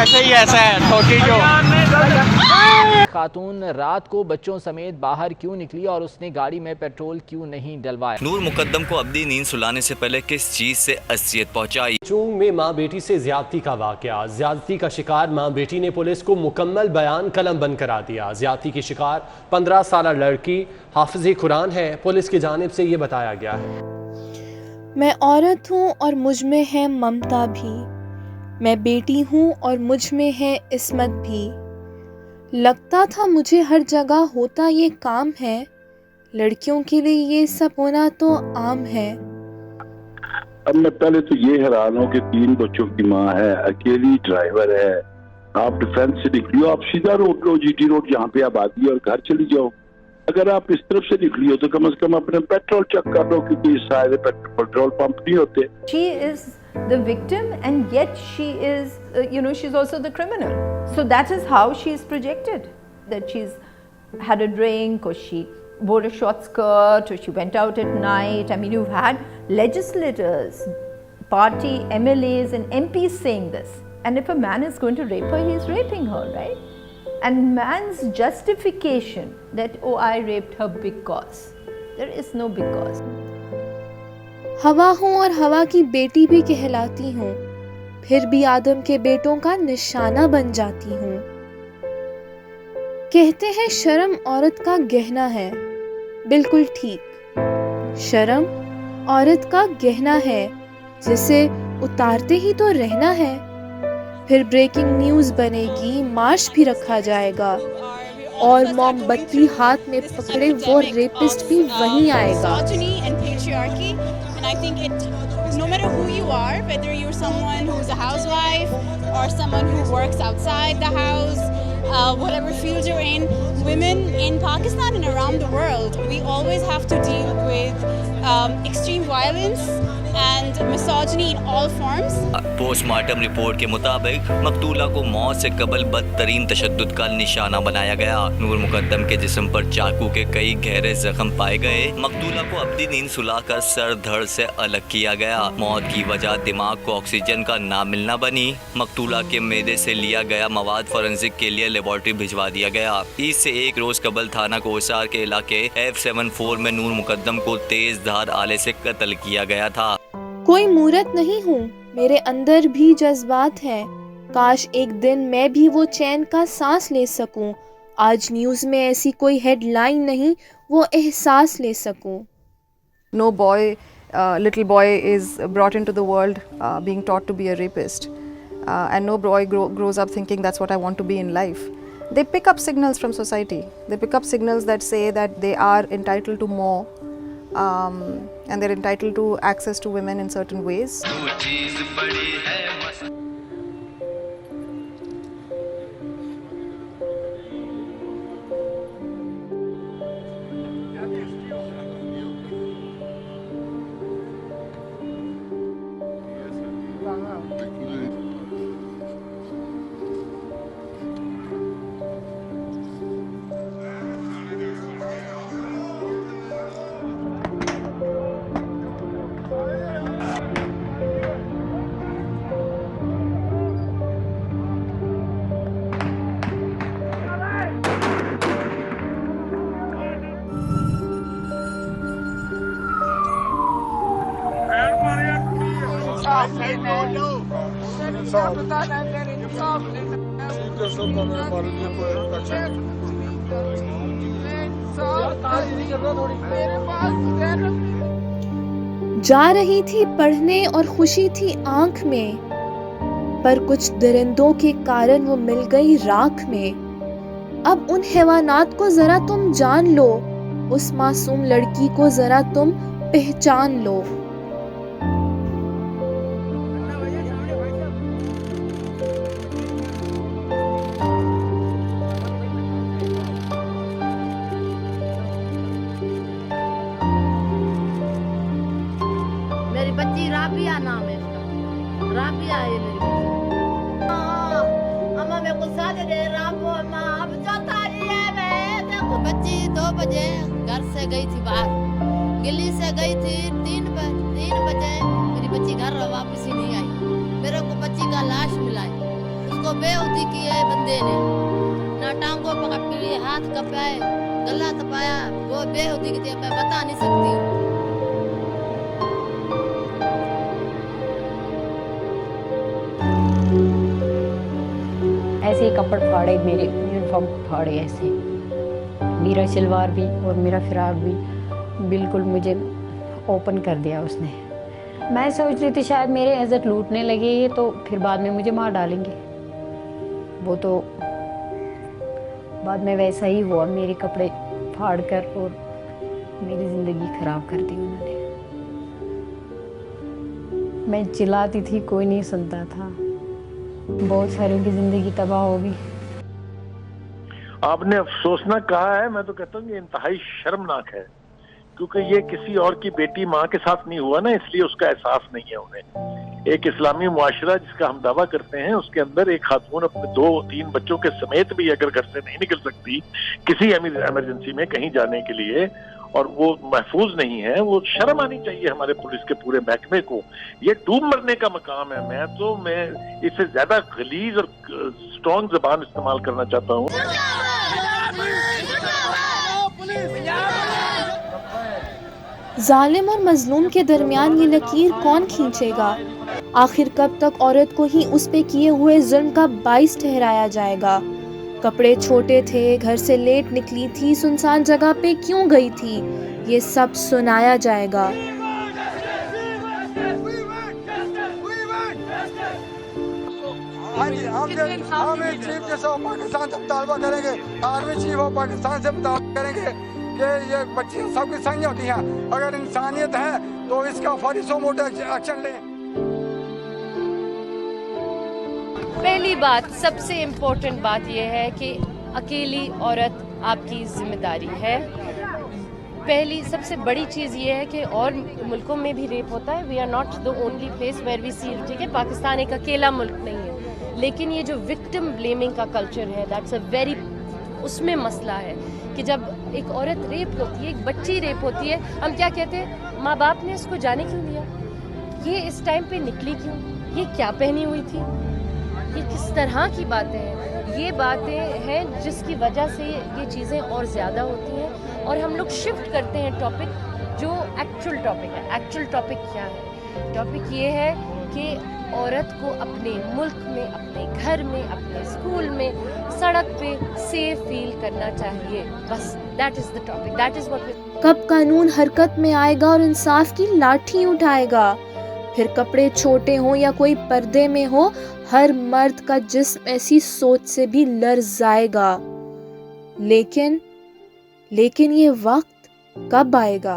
ऐसे ही ऐसा है छोटी जो खातून रात को बच्चों समेत बाहर क्यों निकली और उसने गाड़ी में पेट्रोल क्यों नहीं डलवाया? नूर मुकद्दम को अब्दी नींद सुलाने से पहले किस चीज से अजियत पहुंचाई? चूंग में मां बेटी से ज्यादती का वाकया। ज्यादती का शिकार मां बेटी ने पुलिस को मुकम्मल बयान कलम बंद करा दिया। ज्यादती की शिकार 15 साल लड़की हाफिज़ कुरान है। पुलिस की जानिब से ये बताया गया है, मैं औरत हूँ और मुझ में है ममता भी, मैं बेटी हूँ और मुझ में है इस्मत भी। लगता था मुझे हर जगह होता ये काम है, लड़कियों के लिए ये सब होना तो आम है। अब मैं पहले तो ये हैरान हूँ कि 3 बच्चों की माँ है, अकेली ड्राइवर है। आप डिफेंस से निकली हो, आप सीधा रोड लो, जीटी रोड जहाँ पे आबादी है, और घर चली जाओ। अगर आप इस तरफ से निकली हो तो कम से कम अपने पेट्रोल चेक कर लो, क्योंकि सारे पेट्रोल पंप नहीं होते। She is the victim and yet she is, she's also the criminal. So that is how she is projected, that she's had a drink or she wore a short skirt or she went out at night. I mean, you've had legislators, party MLAs and MPs saying this. And if a man is going to rape her, he is raping her, right? And man's justification that, oh, I raped her because. There is no because. हवा हूँ और हवा की बेटी भी कहलाती हूँ, फिर भी आदम के बेटों का निशाना बन जाती हूँ। कहते हैं शर्म औरत का गहना है, बिल्कुल ठीक। शर्म औरत का गहना है जिसे उतारते ही तो रहना है। फिर ब्रेकिंग न्यूज़ बनेगी, मार्च भी रखा जाएगा और मोमबत्ती हाथ में पकड़े वो रेपिस्ट भी वहीं आएगा। And I think no matter who you are, whether you're someone who's a housewife or someone who works outside the house, whatever field you're in, women in Pakistan and around the world, we always have to deal with extreme violence and misogyny in all forms. Postmortem report के मुताबिक मकतूला को मौत से कबल बदतरीन तशद्दुद का निशाना बनाया गया। नूर मुकद्दम के जिस्म पर चाकू के कई गहरे जख्म पाए गए। मकतूला को अब्दी नींद सुलाकर सर धड़ से अलग किया गया। मौत की वजह दिमाग को ऑक्सीजन का ना मिलना बनी। मकतूला के मैदे से लिया गया मवाद फोरेंसिक के लिए लेबोरेटरी भिजवा दिया गया। ईद से एक रोज कबल थाना कोसार के इलाके F74 में नूर मुकद्दम को तेज धार आले से कत्ल किया गया था। कोई मूरत नहीं हूँ, मेरे अंदर भी जज्बात हैं। काश एक दिन मैं भी वो चैन का सांस ले सकूं। आज न्यूज़ में ऐसी कोई हेडलाइन नहीं, वो एहसास ले सकूं। No boy, little boy is brought into the world being taught to be a rapist, and no boy grows up thinking that's what I want to be in life. They pick up signals from society. They pick up signals that say that they are entitled to more, and they're entitled to access to women in certain ways. जा रही थी पढ़ने और खुशी थी आंख में, पर कुछ दरिंदों के कारण वो मिल गई राख में। अब उन हैवानात को जरा तुम जान लो, उस मासूम लड़की को जरा तुम पहचान लो। मेरी बच्ची राबिया नाम है इसका, राबिया है मेरी बच्ची। अम्मा मेरे को साथ दे राबो अम्मा, अब चौथा है मैं देखो। बच्ची 2 बजे घर से गई थी बाहर, गिल्ली से गई थी 3 बजे मेरी बच्ची घर वापस ही नहीं आई। मेरे को बच्ची का लाश मिला है, उसको बेहोदी की है बंदे ने, ना टांगों पकड़ी, हाथ कपाए, गला तपाया, वो बेहोदी की थी, मैं बता नहीं सकती हूँ। ऐसे ही कपड़े फाड़े, मेरे यूनिफॉर्म फाड़े ऐसे, मेरा सलवार भी और मेरा फ्रॉक भी बिल्कुल मुझे ओपन कर दिया उसने। मैं सोच रही थी शायद मेरे इज्जत लूटने लगे ये, तो फिर बाद में मुझे मार डालेंगे। वो तो बाद में वैसा ही हुआ, मेरे कपड़े फाड़ कर और मेरी ज़िंदगी ख़राब कर दी उन्होंने। मैं चिल्लाती थी, कोई नहीं सुनता था, बहुत सारों की ज़िंदगी तबाह हो गई। आपने अफसोसनाक कहा है, मैं तो कहता हूँ ये इंतहाई शर्मनाक है, क्योंकि ये किसी और की बेटी माँ के साथ नहीं हुआ ना, इसलिए उसका एहसास नहीं है उन्हें। एक इस्लामी मुआशरा जिसका हम दावा करते हैं, उसके अंदर एक खातून अपने 2-3 बच्चों के समेत भी अगर घर से नहीं निकल सकती किसी इमरजेंसी में कहीं जाने के लिए, और वो महफूज नहीं है, वो शर्म आनी चाहिए हमारे पुलिस के पूरे महकमे को। ये डूब मरने का मकाम है। मैं इससे ज्यादा गलीज और स्ट्रॉन्ग जबान इस्तेमाल करना चाहता हूँ। जालिम और मजलूम के दरमियान ये लकीर कौन खींचेगा? आखिर कब तक औरत को ही उस पे किए हुए जुल्म का बाइस ठहराया जाएगा? कपड़े छोटे थे, घर से लेट निकली थी, सुनसान जगह पे क्यों गई थी, ये सब सुनाया जाएगा। हम चीफ जैसा पाकिस्तान से मुतालबा करेंगे, आर्मी चीफ ऑफ पाकिस्तान से मुतालबा करेंगे कि ये बच्चियाँ सब की सही होती हैं, अगर इंसानियत है तो इसका फौरी सो मोटा एक्शन लें। पहली बात, सबसे इम्पोर्टेंट बात यह है कि अकेली औरत आपकी जिम्मेदारी है। पहली सबसे बड़ी चीज़ ये है कि और मुल्कों में भी रेप होता है, we are not the only place where we see. ठीक है, पाकिस्तान एक अकेला मुल्क नहीं है, लेकिन ये जो विक्टिम ब्लेमिंग का कल्चर है, दैट्स अ वेरी, उसमें मसला है कि जब एक औरत रेप होती है, एक बच्ची रेप होती है, हम क्या कहते हैं, माँ बाप ने इसको जाने क्यों दिया, ये इस टाइम पे निकली क्यों, ये क्या पहनी हुई थी, ये किस तरह की बातें हैं। ये बातें हैं जिसकी वजह से ये चीज़ें और ज़्यादा होती हैं, और हम लोग शिफ्ट करते हैं टॉपिक, जो एक्चुअल टॉपिक है। एक्चुअल टॉपिक क्या है? टॉपिक ये है कि औरत को अपने मुल्क में, अपने घर में, अपने स्कूल में, सड़क पे सेफ फील करना चाहिए। बस that is the topic, that is what. कब कानून हरकत में आएगा और इंसाफ की लाठी उठाएगा? फिर कपड़े छोटे हों या कोई पर्दे में हो, हर मर्द का जिस्म ऐसी सोच से भी लर्ज़ाएगा। लेकिन ये वक्त कब आएगा?